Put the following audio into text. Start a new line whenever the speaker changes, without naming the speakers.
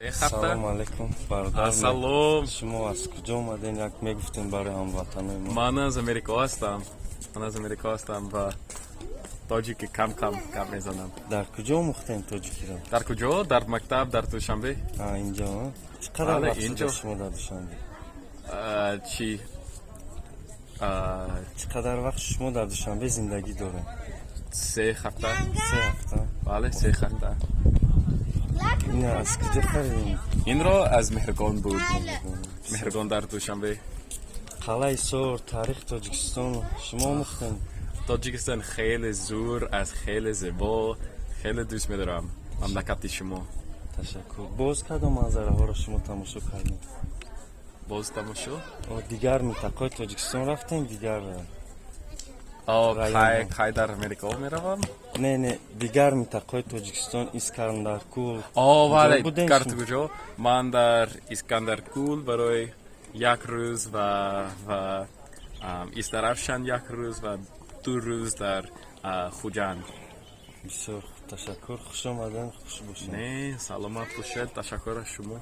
سلام علیکم برادر.
سلام.
شما از کجا اومدین؟ یک میگفتین برای هموطنان ما.
من از امریکا هستم و تاجیکی کم میزنم.
در کجا مختین تاجیکی را؟
در کجا؟ در مکتب در دوشنبه.
اینجا ها؟ چقدر
بله،
وقت
اینجا.
شما در دوشنبه؟
چی؟
چقدر وقت شما در دوشنبه زندگی دارین؟
3 هفته.
3 هفته.
بله 3 هفته.
این از کجا خریدین؟
این را از مهرگان بود. مهرگان در دوشنبه.
قلعه سور تاریخ تاجیکستان شما مختین؟
تاجیکستان خیلی زور از خیلی زیبا، خیلی دوست می‌دارم مملکت شما.
تشکر. باز کدام منظره ها را شما تماشا کردین؟
باز تماشا؟
دیگر منطقه تاجیکستان رفتین؟ دیگر
خی در امریکا میروم؟
نه دیگر منطقه تاجیکستان اسکندرکول.
بله،
بودین
کارت
شما؟
کجا؟ من در اسکندرکول برای یک روز و استرافشان یک روز و 2 روز در خوجند.
بسیار تشکر. خوش آمدین. خوش باشین.
نه، سلامت باشید. تشکر از شما.